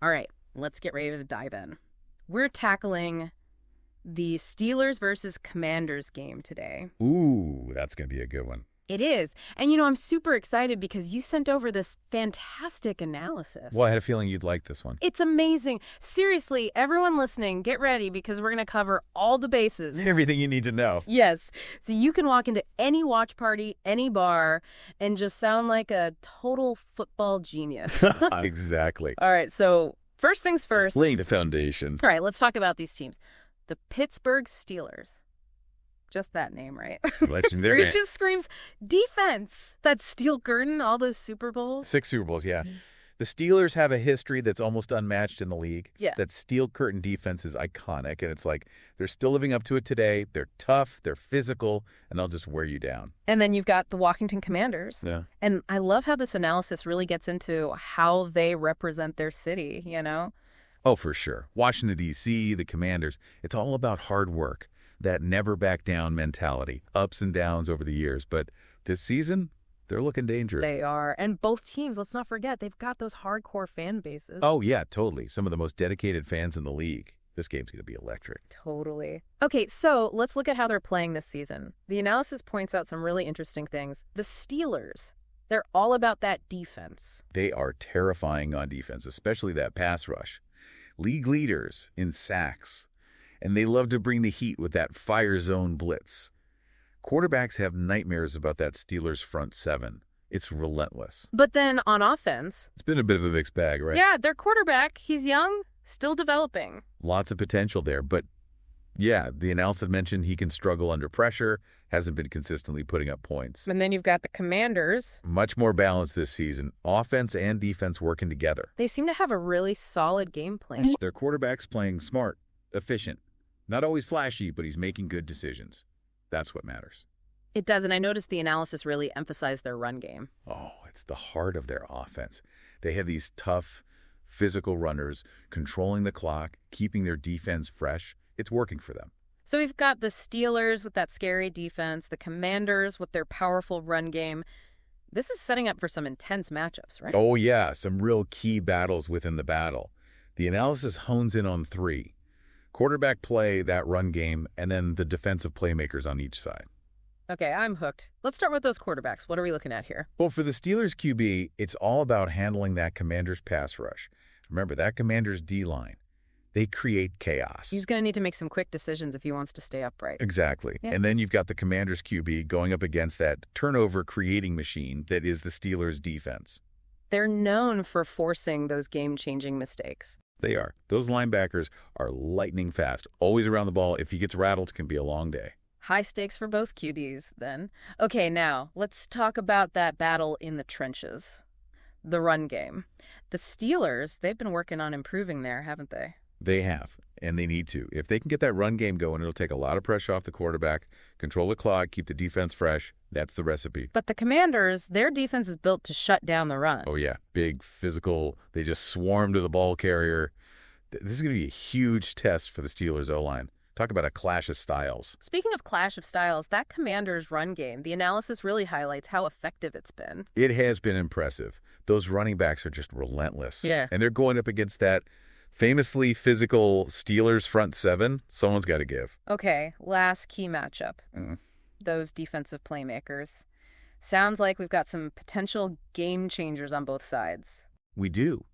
All right, let's get ready to dive in. We're tackling the Steelers versus Commanders game today. Ooh, that's going to be a good one. It is. And I'm super excited because you sent over this fantastic analysis. Well, I had a feeling you'd like this one. It's amazing. Seriously, everyone listening, get ready because we're going to cover all the bases. Everything you need to know. Yes. So you can walk into any watch party, any bar, and just sound like a total football genius. Exactly. All right, so first things first. Laying the foundation. All right, let's talk about these teams. The Pittsburgh Steelers. Just that name, right? Legendary. It just screams defense. That steel curtain, all those Super Bowls. 6 Super Bowls, yeah. The Steelers have a history that's almost unmatched in the league. Yeah. That steel curtain defense is iconic, and it's like they're still living up to it today. They're tough, they're physical, and they'll just wear you down. And then you've got the Washington Commanders. Yeah. And I love how this analysis really gets into how they represent their city, Oh, for sure. Washington, D.C., the Commanders, it's all about hard work, that never-back-down mentality, ups and downs over the years. But this season, they're looking dangerous. They are. And both teams, let's not forget, they've got those hardcore fan bases. Oh, yeah, totally. Some of the most dedicated fans in the league. This game's going to be electric. Totally. Okay, so let's look at how they're playing this season. The analysis points out some really interesting things. The Steelers, they're all about that defense. They are terrifying on defense, especially that pass rush. League leaders in sacks, and they love to bring the heat with that fire zone blitz. Quarterbacks have nightmares about that Steelers front seven. It's relentless. But then on offense... It's been a bit of a mixed bag, right? Yeah, their quarterback, he's young, still developing. Lots of potential there, but yeah, the analysis mentioned he can struggle under pressure, hasn't been consistently putting up points. And then you've got the Commanders. Much more balanced this season, offense and defense working together. They seem to have a really solid game plan. Their quarterback's playing smart, efficient. Not always flashy, but he's making good decisions. That's what matters. It does, and I noticed the analysis really emphasized their run game. Oh, it's the heart of their offense. They have these tough, physical runners controlling the clock, keeping their defense fresh. It's working for them. So we've got the Steelers with that scary defense, the Commanders with their powerful run game. This is setting up for some intense matchups, right? Oh, yeah, some real key battles within the battle. The analysis hones in on 3. Quarterback play, that run game, and then the defensive playmakers on each side. Okay, I'm hooked. Let's start with those quarterbacks. What are we looking at here? Well, for the Steelers QB, it's all about handling that Commander's pass rush. Remember, that Commander's D-line. They create chaos. He's going to need to make some quick decisions if he wants to stay upright. Exactly. Yeah. And then you've got the Commander's QB going up against that turnover-creating machine that is the Steelers' defense. They're known for forcing those game-changing mistakes. They are. Those linebackers are lightning fast, always around the ball. If he gets rattled, it can be a long day. High stakes for both QBs, then. Okay, now, let's talk about that battle in the trenches. The run game. The Steelers, they've been working on improving there, haven't they? They have, and they need to. If they can get that run game going, it'll take a lot of pressure off the quarterback, control the clock, keep the defense fresh. That's the recipe. But the Commanders, their defense is built to shut down the run. Oh, yeah. Big, physical. They just swarm to the ball carrier. This is going to be a huge test for the Steelers' O-line. Talk about a clash of styles. Speaking of clash of styles, that Commanders run game, the analysis really highlights how effective it's been. It has been impressive. Those running backs are just relentless. Yeah. And they're going up against that famously physical Steelers front seven. Someone's got to give. Okay, last key matchup. Those defensive playmakers. Sounds like we've got some potential game changers on both sides. We do.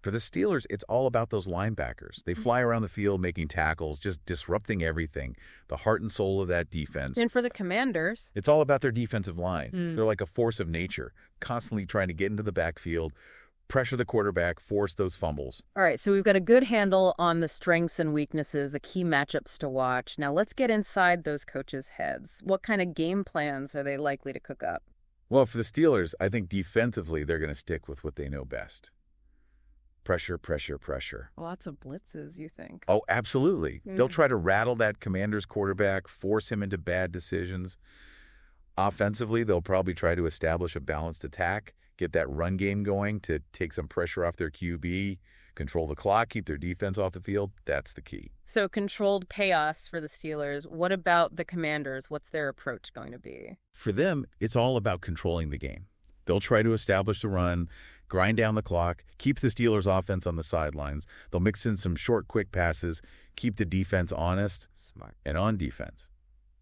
For the Steelers, it's all about those linebackers. They fly around the field making tackles, just disrupting everything, the heart and soul of that defense. And for the Commanders, it's all about their defensive line. They're like a force of nature, constantly trying to get into the backfield, pressure the quarterback, force those fumbles. All right, so we've got a good handle on the strengths and weaknesses, the key matchups to watch. Now let's get inside those coaches' heads. What kind of game plans are they likely to cook up? Well, for the Steelers, I think defensively they're going to stick with what they know best. Pressure, pressure, pressure. Lots of blitzes, you think? Oh, absolutely. They'll try to rattle that Commander's quarterback, force him into bad decisions. Offensively, they'll probably try to establish a balanced attack, get that run game going to take some pressure off their QB, control the clock, keep their defense off the field. That's the key. So controlled chaos for the Steelers. What about the Commanders? What's their approach going to be? For them, it's all about controlling the game. They'll try to establish the run, grind down the clock, keep the Steelers' offense on the sidelines. They'll mix in some short, quick passes, keep the defense honest. Smart. And on defense,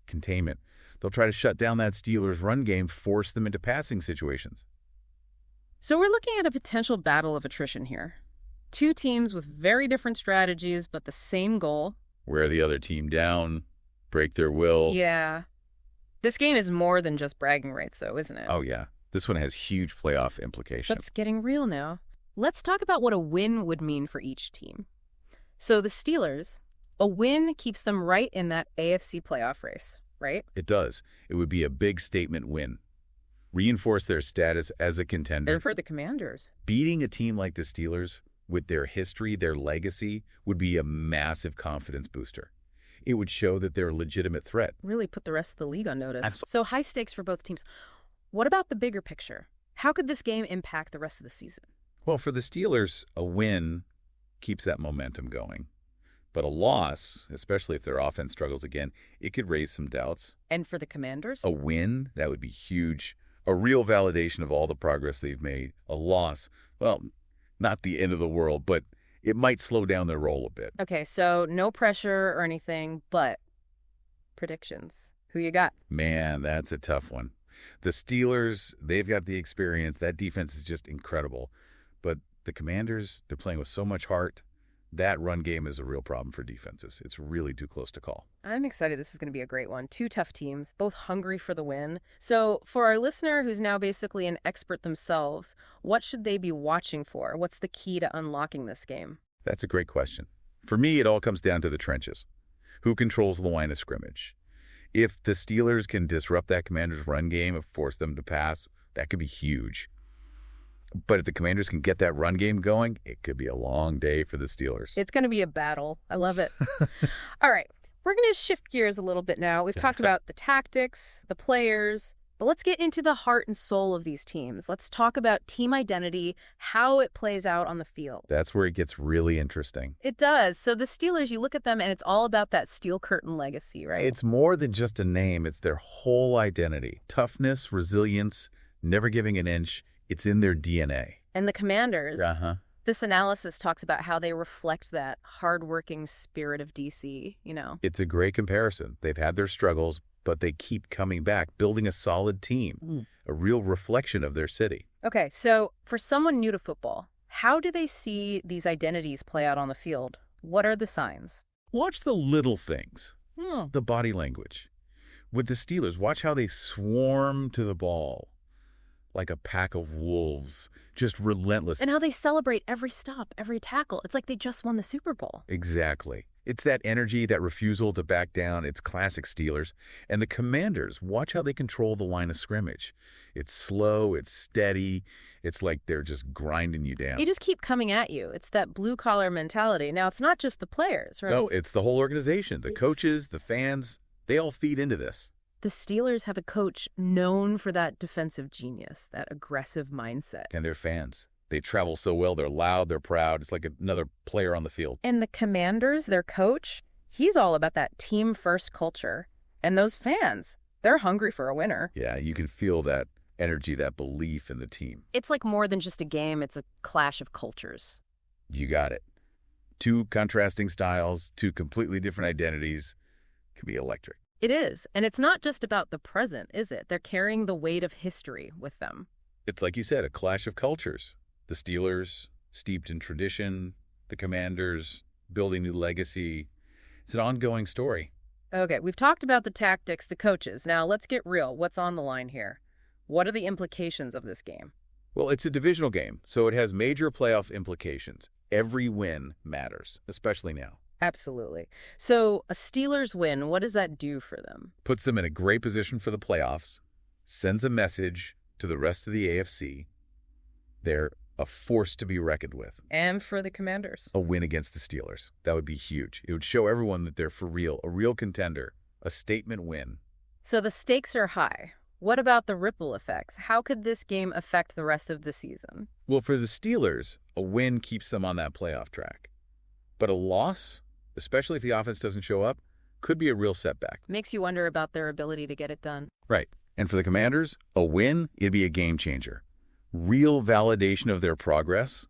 containment. They'll try to shut down that Steelers' run game, force them into passing situations. So we're looking at a potential battle of attrition here. Two teams with very different strategies, but the same goal. Wear the other team down, break their will. Yeah. This game is more than just bragging rights, though, isn't it? Oh, yeah. This one has huge playoff implications. That's getting real now. Let's talk about what a win would mean for each team. So the Steelers, a win keeps them right in that AFC playoff race, right? It does. It would be a big statement win. Reinforce their status as a contender. And for the Commanders, Beating a team like the Steelers with their history, their legacy, would be a massive confidence booster. It would show that they're a legitimate threat. really put the rest of the league on notice. So high stakes for both teams. What about the bigger picture? How could this game impact the rest of the season? Well, for the Steelers, a win keeps that momentum going. But a loss, especially if their offense struggles again, it could raise some doubts. And for the Commanders? A win, that would be huge. A real validation of all the progress they've made. A loss, well, not the end of the world, but it might slow down their roll a bit. Okay, so no pressure or anything, but predictions. Who you got? Man, that's a tough one. The Steelers, they've got the experience. That defense is just incredible. But the Commanders, they're playing with so much heart. That run game is a real problem for defenses. It's really too close to call. I'm excited. This is going to be a great one. Two tough teams, both hungry for the win. So for our listener who's now basically an expert themselves, what should they be watching for? What's the key to unlocking this game? That's a great question. For me, it all comes down to the trenches. Who controls the line of scrimmage? If the Steelers can disrupt that Commanders' run game and force them to pass, that could be huge. But if the Commanders can get that run game going, it could be a long day for the Steelers. It's going to be a battle. I love it. All right. We're going to shift gears a little bit now. We've talked about the tactics, the players, but let's get into the heart and soul of these teams. Let's talk about team identity, how it plays out on the field. That's where it gets really interesting. It does. So the Steelers, you look at them and it's all about that steel curtain legacy, right? It's more than just a name. It's their whole identity. Toughness, resilience, never giving an inch. It's in their DNA. And the Commanders, Uh-huh. this analysis talks about how they reflect that hardworking spirit of DC, It's a great comparison. They've had their struggles, but they keep coming back, building a solid team, a real reflection of their city. Okay, so for someone new to football, how do they see these identities play out on the field? What are the signs? Watch the little things, the body language. With the Steelers, watch how they swarm to the ball like a pack of wolves, just relentless. And how they celebrate every stop, every tackle. It's like they just won the Super Bowl. Exactly. It's that energy, that refusal to back down. It's classic Steelers. And the Commanders, watch how they control the line of scrimmage. It's slow, it's steady. It's like they're just grinding you down. You just keep coming at you. It's that blue-collar mentality. Now, it's not just the players, right? No, it's the whole organization. The coaches, the fans, they all feed into this. The Steelers have a coach known for that defensive genius, that aggressive mindset. And they're fans. They travel so well. They're loud. They're proud. It's like another player on the field. And the Commanders, their coach, he's all about that team-first culture. And those fans, they're hungry for a winner. Yeah, you can feel that energy, that belief in the team. It's like more than just a game. It's a clash of cultures. You got it. Two contrasting styles, two completely different identities. Can be electric. It is. And it's not just about the present, is it? They're carrying the weight of history with them. It's like you said, a clash of cultures. The Steelers, steeped in tradition. The Commanders, building new legacy. It's an ongoing story. Okay, we've talked about the tactics, the coaches. Now let's get real. What's on the line here? What are the implications of this game? Well, it's a divisional game, so it has major playoff implications. Every win matters, especially now. Absolutely. So a Steelers win, what does that do for them? Puts them in a great position for the playoffs, sends a message to the rest of the AFC. They're a force to be reckoned with. And for the Commanders? A win against the Steelers. That would be huge. It would show everyone that they're for real, a real contender, a statement win. So the stakes are high. What about the ripple effects? How could this game affect the rest of the season? Well, for the Steelers, a win keeps them on that playoff track. But a loss, especially if the offense doesn't show up, could be a real setback. Makes you wonder about their ability to get it done. Right. And for the Commanders, a win, it'd be a game changer. real validation of their progress,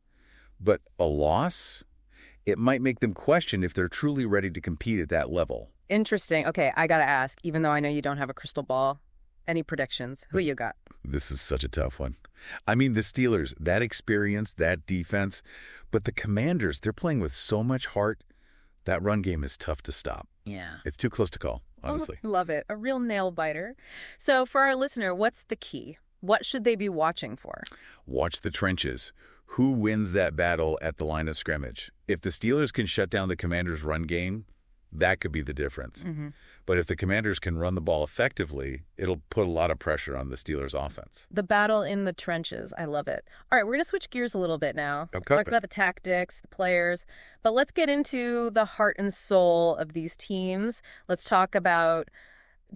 but a loss, it might make them question if they're truly ready to compete at that level. Interesting. Okay, I gotta ask, even though I know you don't have a crystal ball, any predictions? Who you got? This is such a tough one. I mean, the Steelers, that experience, that defense, but the Commanders, they're playing with so much heart. That run game is tough to stop. Yeah. It's too close to call, honestly. Oh, love it. A real nail biter. So for our listener, what's the key? What should they be watching for? Watch the trenches. Who wins that battle at the line of scrimmage? If the Steelers can shut down the Commanders' run game, that could be the difference. But if the Commanders can run the ball effectively, it'll put a lot of pressure on the Steelers' offense. The battle in the trenches. I love it. All right, we're going to switch gears a little bit now. Okay. Talked about the tactics, the players, but let's get into the heart and soul of these teams. Let's talk about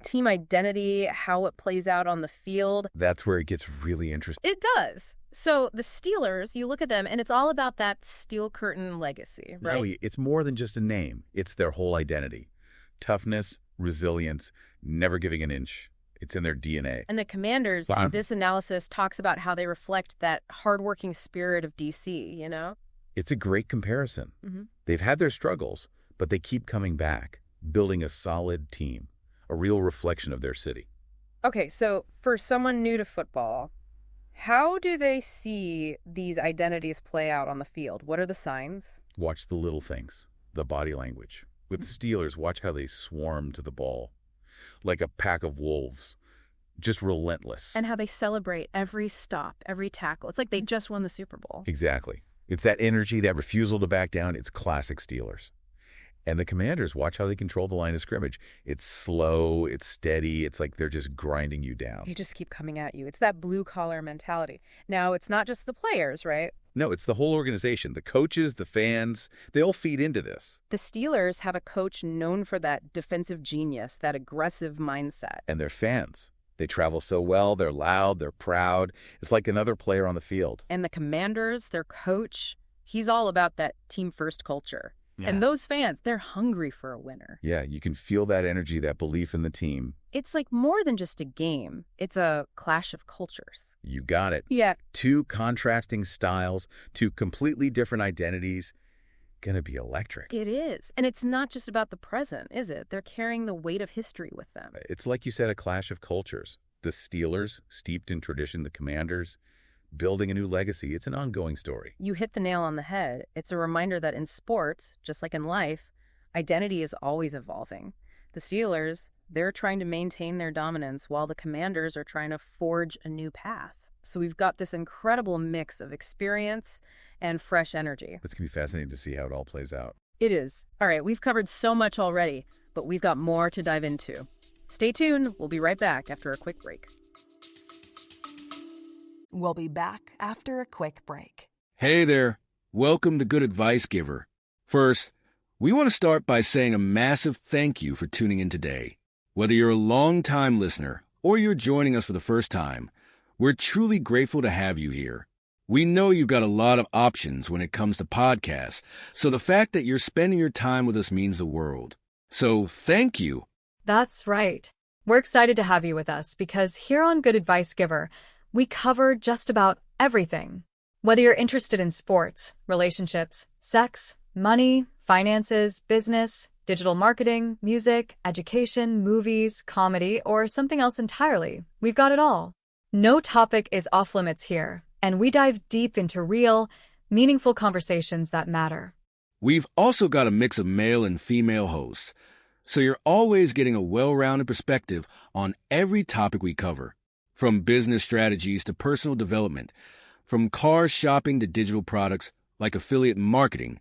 team identity, how it plays out on the field. That's where it gets really interesting. It does. So the Steelers, you look at them, and it's all about that steel curtain legacy, right? No, it's more than just a name. It's their whole identity. Toughness, resilience, never giving an inch. It's in their DNA. And the Commanders, this analysis talks about how they reflect that hardworking spirit of D.C., you know? It's a great comparison. They've had their struggles, but they keep coming back, building a solid team, a real reflection of their city. Okay, so for someone new to football, how do they see these identities play out on the field? What are the signs? Watch the little things, the body language. With the Steelers, watch how they swarm to the ball, like a pack of wolves, just relentless. And how they celebrate every stop, every tackle. It's like they just won the Super Bowl. Exactly. It's that energy, that refusal to back down. It's classic Steelers. And the Commanders, watch how they control the line of scrimmage. It's slow, it's steady, it's like they're just grinding you down. They just keep coming at you. It's that blue-collar mentality. Now, it's not just the players, right? No, it's the whole organization. The coaches, the fans, they all feed into this. The Steelers have a coach known for that defensive genius, that aggressive mindset. And their fans. They travel so well, they're loud, they're proud. It's like another player on the field. And the Commanders, their coach, he's all about that team-first culture. Yeah. And those fans, they're hungry for a winner. Yeah, you can feel that energy, that belief in the team. It's like more than just a game. It's a clash of cultures. You got it. Yeah. Two contrasting styles, two completely different identities. Gonna be electric. It is. And it's not just about the present, is it? They're carrying the weight of history with them. It's like you said, a clash of cultures. The Steelers, steeped in tradition, the Commanders, building a new legacy. It's an ongoing story. You hit the nail on the head. It's a reminder that in sports, just like in life, identity is always evolving. The Steelers, they're trying to maintain their dominance while the Commanders are trying to forge a new path. So we've got this incredible mix of experience and fresh energy. It's going to be fascinating to see how it all plays out. It is. All right, we've covered so much already, but we've got more to dive into. Stay tuned. We'll be right back after a quick break. We'll be back after a quick break. Hey there. Welcome to Good Advice Giver. First, we want to start by saying a massive thank you for tuning in today. Whether you're a long-time listener or you're joining us for the first time, we're truly grateful to have you here. We know you've got a lot of options when it comes to podcasts, so the fact that you're spending your time with us means the world. So thank you. That's right. We're excited to have you with us because here on Good Advice Giver, we cover just about everything. Whether you're interested in sports, relationships, sex, money, finances, business, digital marketing, music, education, movies, comedy, or something else entirely, we've got it all. No topic is off limits here, and we dive deep into real, meaningful conversations that matter. We've also got a mix of male and female hosts, so you're always getting a well-rounded perspective on every topic we cover. From business strategies to personal development, from car shopping to digital products like affiliate marketing,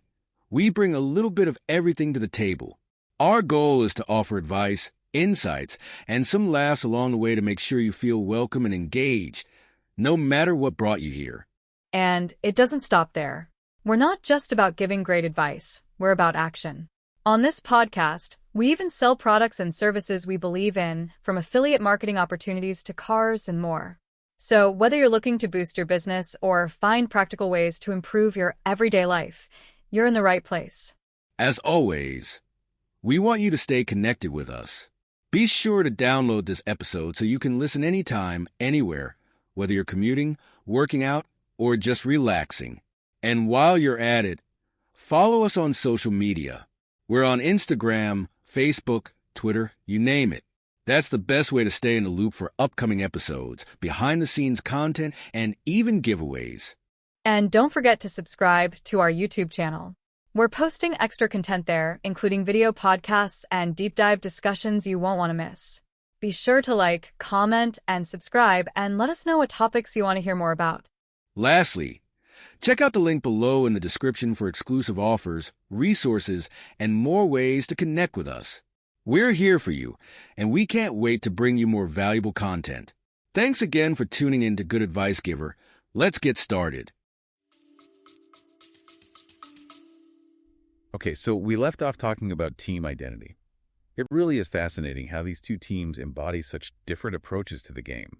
we bring a little bit of everything to the table. Our goal is to offer advice, insights, and some laughs along the way to make sure you feel welcome and engaged, no matter what brought you here. And it doesn't stop there. We're not just about giving great advice, we're about action. On this podcast, we even sell products and services we believe in, from affiliate marketing opportunities to cars and more. So whether you're looking to boost your business or find practical ways to improve your everyday life, you're in the right place. As always, we want you to stay connected with us. Be sure to download this episode so you can listen anytime, anywhere, whether you're commuting, working out, or just relaxing. And while you're at it, follow us on social media. We're on Instagram, Facebook, Twitter, you name it. That's the best way to stay in the loop for upcoming episodes, behind-the-scenes content, and even giveaways. And don't forget to subscribe to our YouTube channel. We're posting extra content there, including video podcasts and deep dive discussions you won't want to miss. Be sure to like, comment, and subscribe, and let us know what topics you want to hear more about. Lastly, check out the link below in the description for exclusive offers, resources, and more ways to connect with us. We're here for you, and we can't wait to bring you more valuable content. Thanks again for tuning in to Good Advice Giver. Let's get started. Okay, so we left off talking about team identity. It really is fascinating how these two teams embody such different approaches to the game.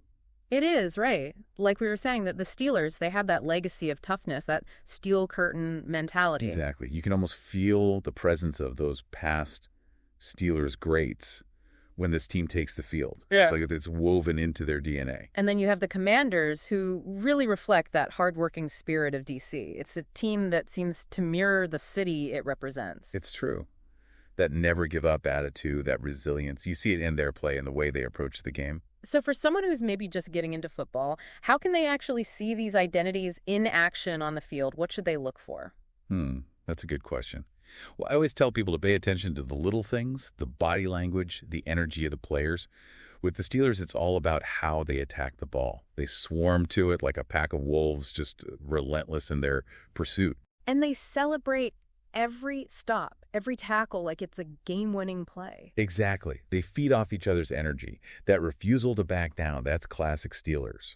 It is, right. Like we were saying, that the Steelers, they have that legacy of toughness, that steel curtain mentality. Exactly. You can almost feel the presence of those past Steelers greats when this team takes the field. Yeah. It's like it's woven into their DNA. And then you have the Commanders, who really reflect that hardworking spirit of D.C. It's a team that seems to mirror the city it represents. It's true. That never give up attitude, that resilience. You see it in their play and the way they approach the game. So for someone who's maybe just getting into football, how can they actually see these identities in action on the field? What should they look for? That's a good question. Well, I always tell people to pay attention to the little things, the body language, the energy of the players. With the Steelers, it's all about how they attack the ball. They swarm to it like a pack of wolves, just relentless in their pursuit. And they celebrate every stop, every tackle like it's a game-winning play. Exactly. They feed off each other's energy. That refusal to back down, that's classic Steelers.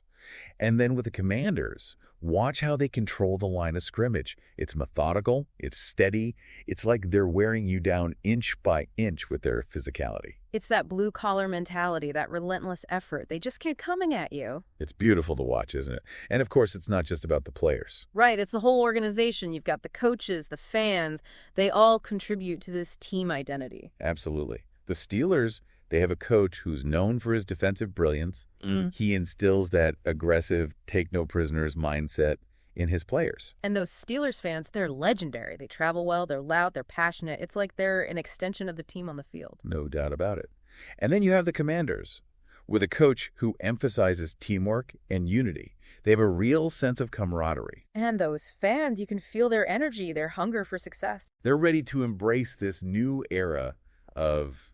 And then with the Commanders, watch how they control the line of scrimmage. It's methodical, it's steady, it's like they're wearing you down inch by inch with their physicality. It's that blue-collar mentality, that relentless effort. They just keep coming at you. It's beautiful to watch, isn't it? And of course, it's not just about the players. Right, it's the whole organization. You've got the coaches, the fans. They all contribute to this team identity. Absolutely. The Steelers, they have a coach who's known for his defensive brilliance. He instills that aggressive, take-no-prisoners mindset in his players. And those Steelers fans, they're legendary. They travel well, they're loud, they're passionate. It's like they're an extension of the team on the field. No doubt about it. And then you have the Commanders, with a coach who emphasizes teamwork and unity. They have a real sense of camaraderie. And those fans, you can feel their energy, their hunger for success. They're ready to embrace this new era of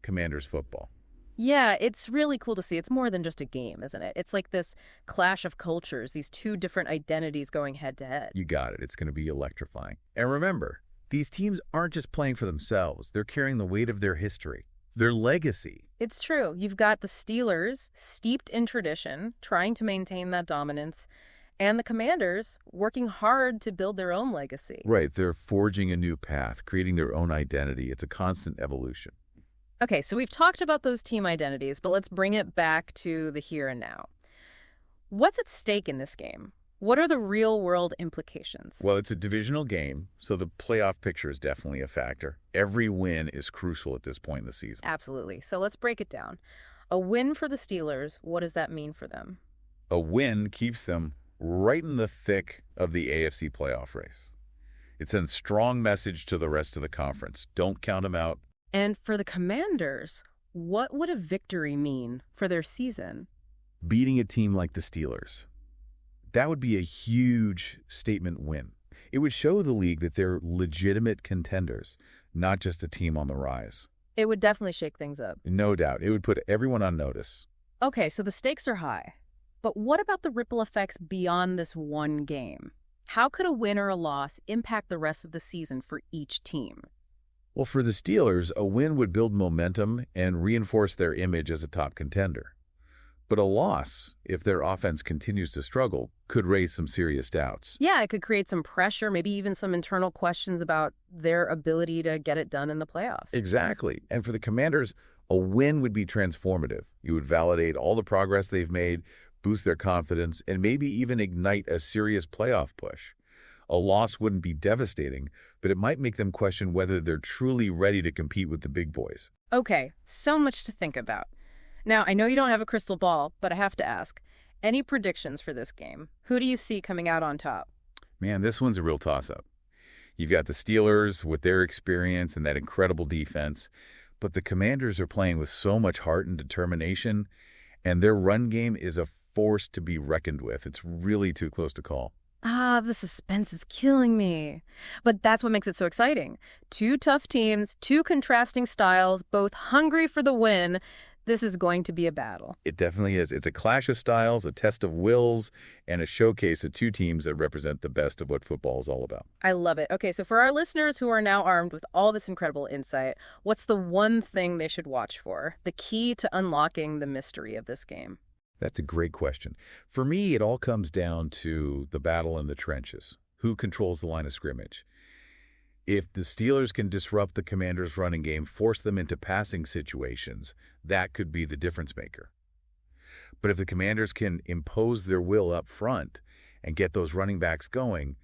Commanders football. Yeah, it's really cool to see. It's more than just a game, isn't it? It's like this clash of cultures, these two different identities going head-to-head. You got it. It's going to be electrifying. And remember, these teams aren't just playing for themselves. They're carrying the weight of their history, their legacy. It's true. You've got the Steelers, steeped in tradition, trying to maintain that dominance, and the Commanders working hard to build their own legacy. Right. They're forging a new path, creating their own identity. It's a constant evolution. Okay, so we've talked about those team identities, but let's bring it back to the here and now. What's at stake in this game? What are the real-world implications? Well, it's a divisional game, so the playoff picture is definitely a factor. Every win is crucial at this point in the season. Absolutely. So let's break it down. A win for the Steelers, what does that mean for them? A win keeps them right in the thick of the AFC playoff race. It sends a strong message to the rest of the conference. Don't count them out. And for the Commanders, what would a victory mean for their season? Beating a team like the Steelers. That would be a huge statement win. It would show the league that they're legitimate contenders, not just a team on the rise. It would definitely shake things up. No doubt. It would put everyone on notice. Okay, so the stakes are high. But what about the ripple effects beyond this one game? How could a win or a loss impact the rest of the season for each team? Well, for the Steelers, a win would build momentum and reinforce their image as a top contender. But a loss, if their offense continues to struggle, could raise some serious doubts. Yeah, it could create some pressure, maybe even some internal questions about their ability to get it done in the playoffs. Exactly. And for the Commanders, a win would be transformative. You would validate all the progress they've made, boost their confidence, and maybe even ignite a serious playoff push. A loss wouldn't be devastating, but it might make them question whether they're truly ready to compete with the big boys. Okay, so much to think about. Now, I know you don't have a crystal ball, but I have to ask. Any predictions for this game? Who do you see coming out on top? Man, this one's a real toss-up. You've got the Steelers with their experience and that incredible defense, but the Commanders are playing with so much heart and determination, and their run game is a force to be reckoned with. It's really too close to call. The suspense is killing me. But that's what makes it so exciting. Two tough teams, two contrasting styles, both hungry for the win. This is going to be a battle. It definitely is. It's a clash of styles, a test of wills, and a showcase of two teams that represent the best of what football is all about. I love it. Okay, so for our listeners who are now armed with all this incredible insight, what's the one thing they should watch for? The key to unlocking the mystery of this game? That's a great question. For me, it all comes down to the battle in the trenches. Who controls the line of scrimmage? If the Steelers can disrupt the Commanders' running game, force them into passing situations, that could be the difference maker. But if the Commanders can impose their will up front and get those running backs going,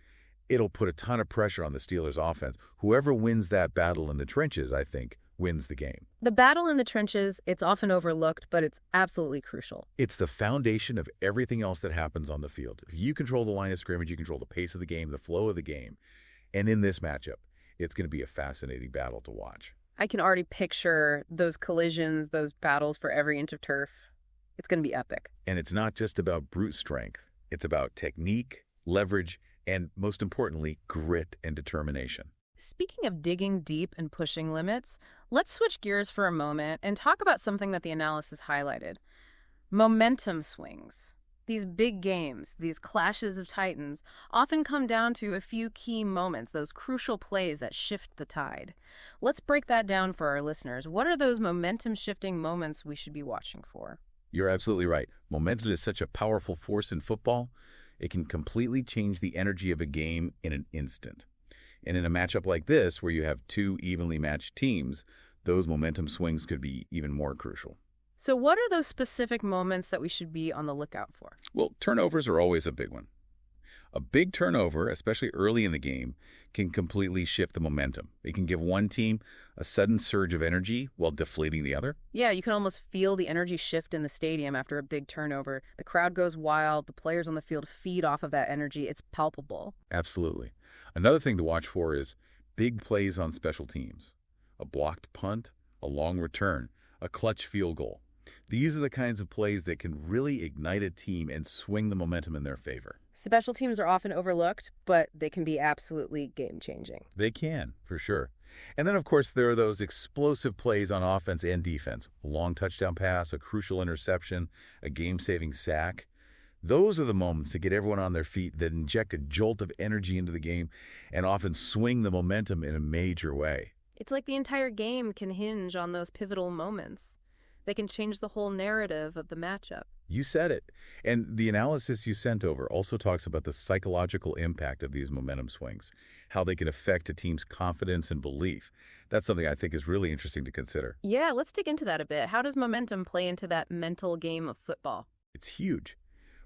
it'll put a ton of pressure on the Steelers' offense. Whoever wins that battle in the trenches, I think, wins the game. The battle in the trenches, it's often overlooked, but it's absolutely crucial. It's the foundation of everything else that happens on the field. If you control the line of scrimmage, you control the pace of the game, the flow of the game. And in this matchup, it's going to be a fascinating battle to watch. I can already picture those collisions, those battles for every inch of turf. It's going to be epic. And it's not just about brute strength. It's about technique, leverage, and most importantly, grit and determination. Speaking of digging deep and pushing limits, let's switch gears for a moment and talk about something that the analysis highlighted. Momentum swings. These big games, these clashes of titans, often come down to a few key moments, those crucial plays that shift the tide. Let's break that down for our listeners. What are those momentum-shifting moments we should be watching for? You're absolutely right. Momentum is such a powerful force in football. It can completely change the energy of a game in an instant. And in a matchup like this, where you have two evenly matched teams, those momentum swings could be even more crucial. So what are those specific moments that we should be on the lookout for? Well, turnovers are always a big one. A big turnover, especially early in the game, can completely shift the momentum. It can give one team a sudden surge of energy while deflating the other. Yeah, you can almost feel the energy shift in the stadium after a big turnover. The crowd goes wild. The players on the field feed off of that energy. It's palpable. Absolutely. Another thing to watch for is big plays on special teams. A blocked punt, a long return, a clutch field goal. These are the kinds of plays that can really ignite a team and swing the momentum in their favor. Special teams are often overlooked, but they can be absolutely game-changing. They can, for sure. And then, of course, there are those explosive plays on offense and defense. A long touchdown pass, a crucial interception, a game-saving sack. Those are the moments that get everyone on their feet, that inject a jolt of energy into the game and often swing the momentum in a major way. It's like the entire game can hinge on those pivotal moments. They can change the whole narrative of the matchup. You said it. And the analysis you sent over also talks about the psychological impact of these momentum swings, how they can affect a team's confidence and belief. That's something I think is really interesting to consider. Yeah, let's dig into that a bit. How does momentum play into that mental game of football? It's huge.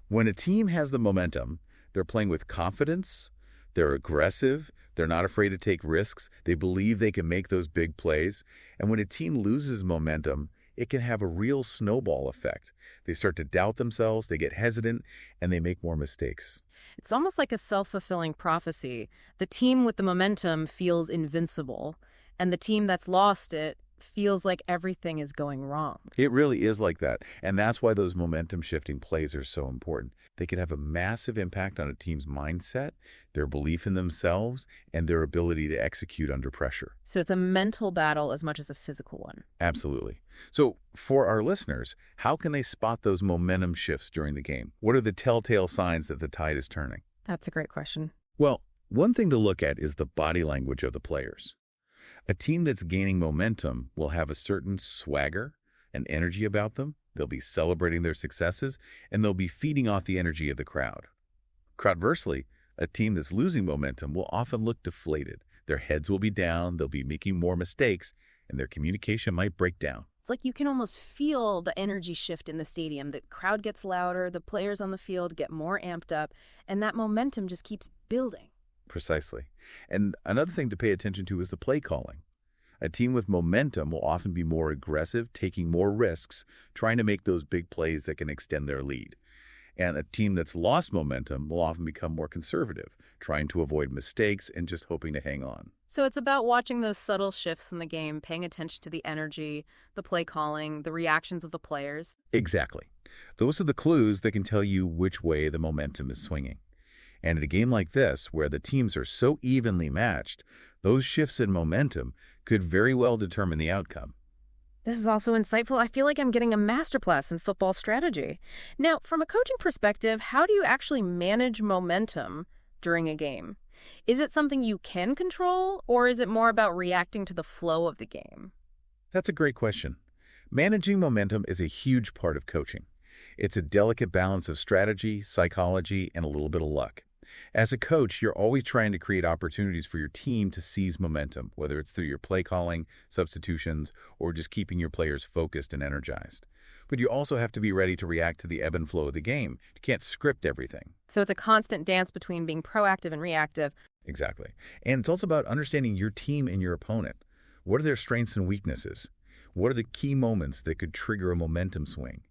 When a team has the momentum, they're playing with confidence, they're aggressive, they're not afraid to take risks, they believe they can make those big plays. And when a team loses momentum, it can have a real snowball effect. They start to doubt themselves, they get hesitant, and they make more mistakes. It's almost like a self-fulfilling prophecy. The team with the momentum feels invincible, and the team that's lost it feels like everything is going wrong. It really is like that, and that's why those momentum-shifting plays are so important. They can have a massive impact on a team's mindset, their belief in themselves, and their ability to execute under pressure. So it's a mental battle as much as a physical one. Absolutely. So for our listeners, how can they spot those momentum shifts during the game? What are the telltale signs that the tide is turning? That's a great question. Well, one thing to look at is the body language of the players. A team that's gaining momentum will have a certain swagger and energy about them. They'll be celebrating their successes, and they'll be feeding off the energy of the crowd. Conversely, a team that's losing momentum will often look deflated. Their heads will be down, they'll be making more mistakes, and their communication might break down. It's like you can almost feel the energy shift in the stadium. The crowd gets louder, the players on the field get more amped up, and that momentum just keeps building. Precisely. And another thing to pay attention to is the play calling. A team with momentum will often be more aggressive, taking more risks, trying to make those big plays that can extend their lead. And a team that's lost momentum will often become more conservative, trying to avoid mistakes and just hoping to hang on. So it's about watching those subtle shifts in the game, paying attention to the energy, the play calling, the reactions of the players. Exactly. Those are the clues that can tell you which way the momentum is swinging. And in a game like this, where the teams are so evenly matched, those shifts in momentum could very well determine the outcome. This is also insightful. I feel like I'm getting a masterclass in football strategy. Now, from a coaching perspective, how do you actually manage momentum during a game? Is it something you can control, or is it more about reacting to the flow of the game? That's a great question. Managing momentum is a huge part of coaching. It's a delicate balance of strategy, psychology, and a little bit of luck. As a coach, you're always trying to create opportunities for your team to seize momentum, whether it's through your play calling, substitutions, or just keeping your players focused and energized. But you also have to be ready to react to the ebb and flow of the game. You can't script everything. So it's a constant dance between being proactive and reactive. Exactly. And it's also about understanding your team and your opponent. What are their strengths and weaknesses? What are the key moments that could trigger a momentum swing?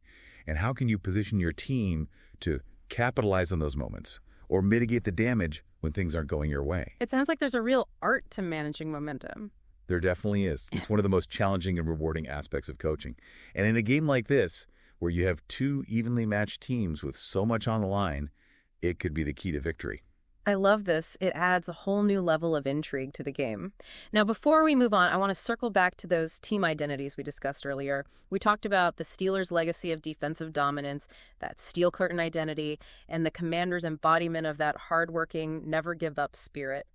And how can you position your team to capitalize on those moments or mitigate the damage when things aren't going your way? It sounds like there's a real art to managing momentum. There definitely is. It's one of the most challenging and rewarding aspects of coaching. And in a game like this, where you have two evenly matched teams with so much on the line, it could be the key to victory. I love this. It adds a whole new level of intrigue to the game. Now, before we move on, I want to circle back to those team identities we discussed earlier. We talked about the Steelers' legacy of defensive dominance, that steel curtain identity, and the Commanders' embodiment of that hardworking, never-give-up spirit.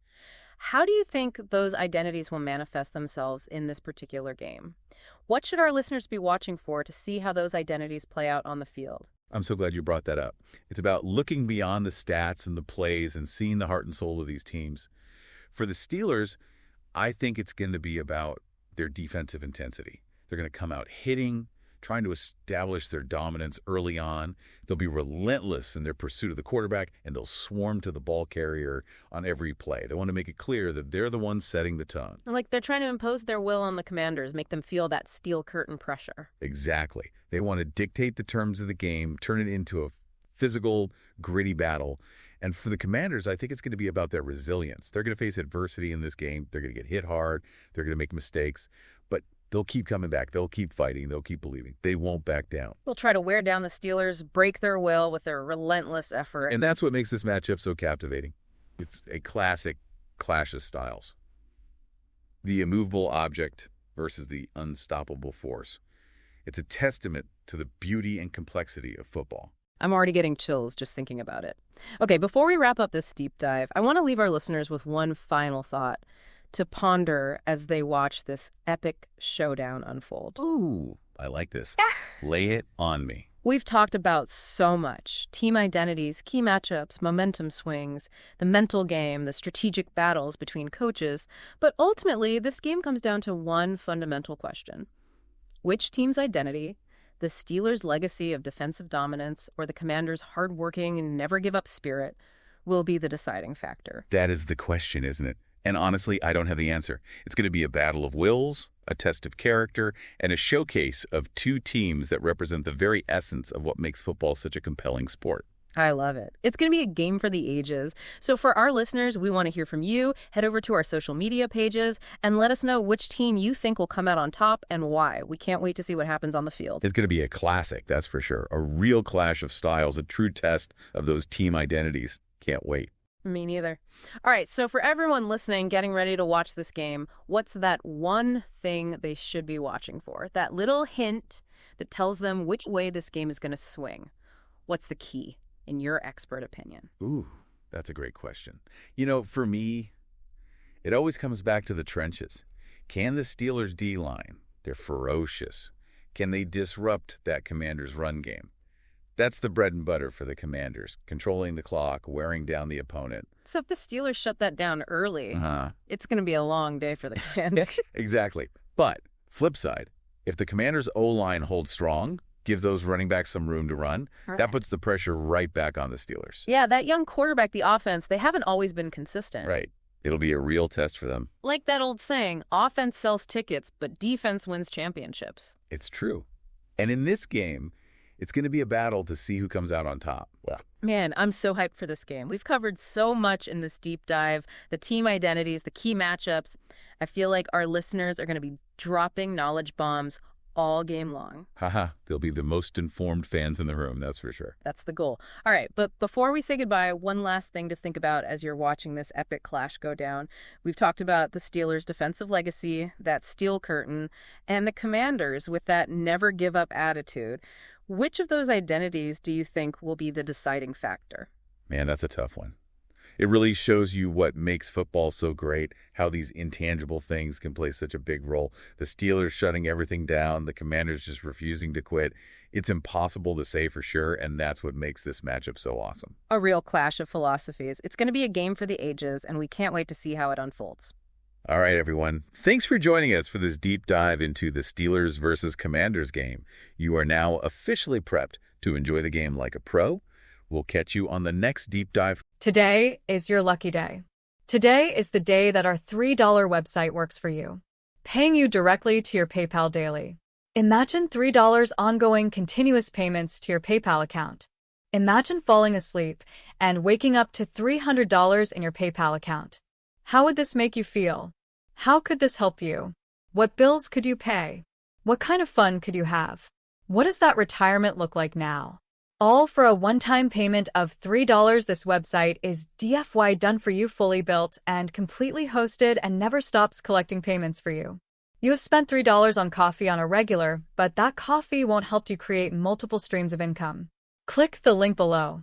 How do you think those identities will manifest themselves in this particular game? What should our listeners be watching for to see how those identities play out on the field? I'm so glad you brought that up. It's about looking beyond the stats and the plays and seeing the heart and soul of these teams. For the Steelers, I think it's going to be about their defensive intensity. They're going to come out hitting, trying to establish their dominance early on. They'll be relentless in their pursuit of the quarterback, and they'll swarm to the ball carrier on every play. They want to make it clear that they're the ones setting the tone. Like they're trying to impose their will on the Commanders, make them feel that steel curtain pressure. Exactly. They want to dictate the terms of the game, turn it into a physical, gritty battle. And for the Commanders, I think it's going to be about their resilience. They're going to face adversity in this game. They're going to get hit hard. They're going to make mistakes. But they'll keep coming back. They'll keep fighting. They'll keep believing. They won't back down. They'll try to wear down the Steelers, break their will with their relentless effort. And that's what makes this matchup so captivating. It's a classic clash of styles. The immovable object versus the unstoppable force. It's a testament to the beauty and complexity of football. I'm already getting chills just thinking about it. Okay, before we wrap up this deep dive, I want to leave our listeners with one final thought to ponder as they watch this epic showdown unfold. Ooh, I like this. Lay it on me. We've talked about so much. Team identities, key matchups, momentum swings, the mental game, the strategic battles between coaches. But ultimately, this game comes down to one fundamental question. Which team's identity, the Steelers' legacy of defensive dominance, or the Commanders' hardworking and never-give-up spirit, will be the deciding factor? That is the question, isn't it? And honestly, I don't have the answer. It's going to be a battle of wills, a test of character, and a showcase of two teams that represent the very essence of what makes football such a compelling sport. I love it. It's going to be a game for the ages. So for our listeners, we want to hear from you. Head over to our social media pages and let us know which team you think will come out on top and why. We can't wait to see what happens on the field. It's going to be a classic, that's for sure. A real clash of styles, a true test of those team identities. Can't wait. Me neither. All right, so for everyone listening, getting ready to watch this game, what's that one thing they should be watching for? That little hint that tells them which way this game is going to swing. What's the key, in your expert opinion? Ooh, that's a great question. You know, for me, it always comes back to the trenches. Can the Steelers' D-line, they're ferocious. Can they disrupt that Commanders' run game? That's the bread and butter for the Commanders, controlling the clock, wearing down the opponent. So if the Steelers shut that down early, it's going to be a long day for the Commanders. Exactly. But, flip side, if the Commanders' O-line holds strong, gives those running backs some room to run, that puts the pressure right back on the Steelers. Yeah, that young quarterback, the offense, they haven't always been consistent. Right. It'll be a real test for them. Like that old saying, offense sells tickets, but defense wins championships. It's true. And in this game, It's going to be a battle to see who comes out on top. Yeah. Man, I'm so hyped for this game. We've covered so much in this deep dive, the team identities, the key matchups. I feel like our listeners are going to be dropping knowledge bombs all game long. Haha, they'll be the most informed fans in the room, that's for sure. That's the goal. All right, but before we say goodbye, one last thing to think about as you're watching this epic clash go down. We've talked about the Steelers' defensive legacy, that steel curtain, and the Commanders with that never-give-up attitude. Which of those identities do you think will be the deciding factor? Man, that's a tough one. It really shows you what makes football so great, how these intangible things can play such a big role. The Steelers shutting everything down, the Commanders just refusing to quit. It's impossible to say for sure, and that's what makes this matchup so awesome. A real clash of philosophies. It's going to be a game for the ages, and we can't wait to see how it unfolds. All right, everyone. Thanks for joining us for this deep dive into the Steelers versus Commanders game. You are now officially prepped to enjoy the game like a pro. We'll catch you on the next deep dive. Today is your lucky day. Today is the day that our $3 website works for you, paying you directly to your PayPal daily. Imagine $3 ongoing continuous payments to your PayPal account. Imagine falling asleep and waking up to $300 in your PayPal account. How would this make you feel? How could this help you? What bills could you pay? What kind of fun could you have? What does that retirement look like now? All for a one-time payment of $3. This website is DFY done for you, fully built and completely hosted, and never stops collecting payments for you. You have spent $3 on coffee on a regular, but that coffee won't help you create multiple streams of income. Click the link below.